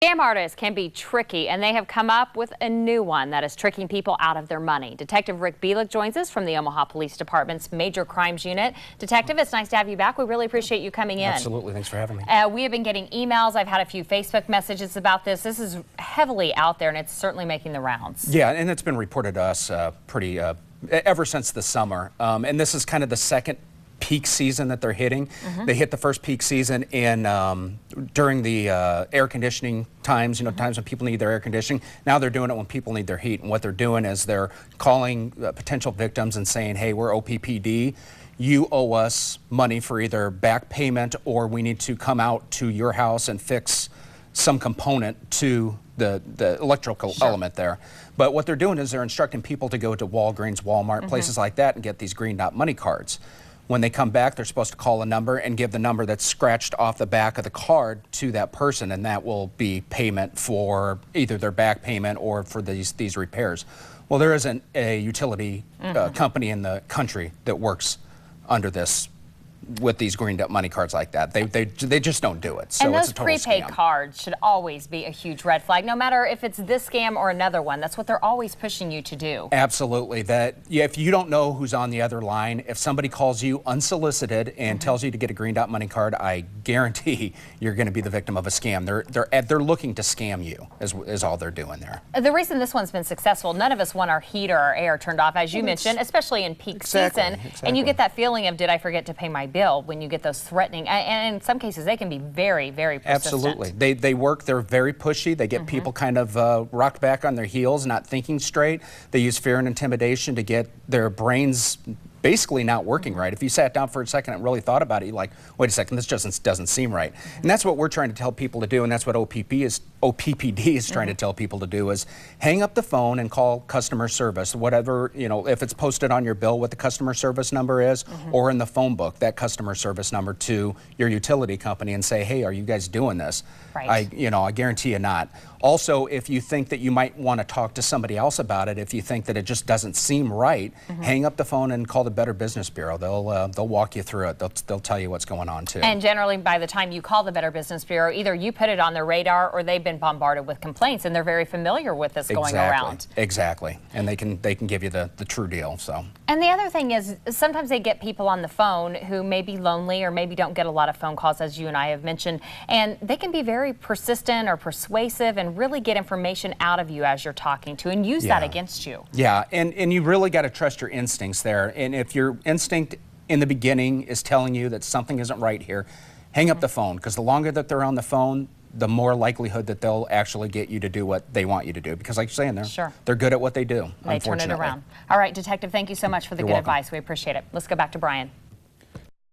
Scam artists can be tricky, and they have come up with a new one that is tricking people out of their money. Detective Rick Bielik joins us from the Omaha Police Department's Major Crimes Unit. Detective, it's nice to have you back. We really appreciate you coming in. Absolutely. Thanks for having me. We have been getting emails. I've had a few Facebook messages about this. This is heavily out there, and it's certainly making the rounds. Yeah, and it's been reported to us ever since the summer. And this is kind of the second peak season that they're hitting. They hit the first peak season during the air conditioning times, times when people need their air conditioning. Now they're doing it when people need their heat. And what they're doing is they're calling potential victims and saying, hey, we're OPPD. You owe us money for either back payment, or we need to come out to your house and fix some component to the electrical element there. But what they're doing is they're instructing people to go to Walgreens, Walmart, places like that, and get these green dot money cards. When they come back, they're supposed to call a number and give the number that's scratched off the back of the card to that person, and that will be payment for either their back payment or for these repairs. Well, there isn't a utility company in the country that works under this with these green dot money cards like that. They just don't do it. So and it's those a total prepaid scam. cards should always be a huge red flag, no matter if it's this scam or another one. That's what they're always pushing you to do. Absolutely. If you don't know who's on the other line, if somebody calls you unsolicited and tells you to get a green dot money card, I guarantee you're going to be the victim of a scam. They're looking to scam you, is all they're doing there. The reason this one's been successful, none of us want our heat or our air turned off, as you mentioned, especially in peak season. And you get that feeling of, did I forget to pay my bill, when you get those threatening, and in some cases they can be very, very persistent. Absolutely. They're very pushy. They get people kind of rocked back on their heels, not thinking straight. They use fear and intimidation to get their brains basically not working right. If you sat down for a second and really thought about it, you're like, wait a second, this just doesn't seem right. And that's what we're trying to tell people to do, and that's what OPPD is trying to tell people to do, is hang up the phone and call customer service, whatever, if it's posted on your bill what the customer service number is, or in the phone book, that customer service number to your utility company, and say, hey, are you guys doing this? Right. I guarantee you not. Also, if you think that you might want to talk to somebody else about it, if you think that it just doesn't seem right, hang up the phone and call the Better Business Bureau. They'll walk you through it. They'll tell you what's going on too. And generally, by the time you call the Better Business Bureau, either you put it on their radar or they've been bombarded with complaints, and they're very familiar with this going around. Exactly. And they can give you the true deal. So. And the other thing is, sometimes they get people on the phone who may be lonely or maybe don't get a lot of phone calls, as you and I have mentioned, and they can be very persistent or persuasive and really get information out of you as you're talking to, and use that against you. Yeah, and you really got to trust your instincts there. And if your instinct in the beginning is telling you that something isn't right here, hang up the phone, because the longer that they're on the phone, the more likelihood that they'll actually get you to do what they want you to do. Because like you're saying, they're good at what they do, They turn it around. All right, Detective, thank you so much for the good advice. We appreciate it. Let's go back to Brian.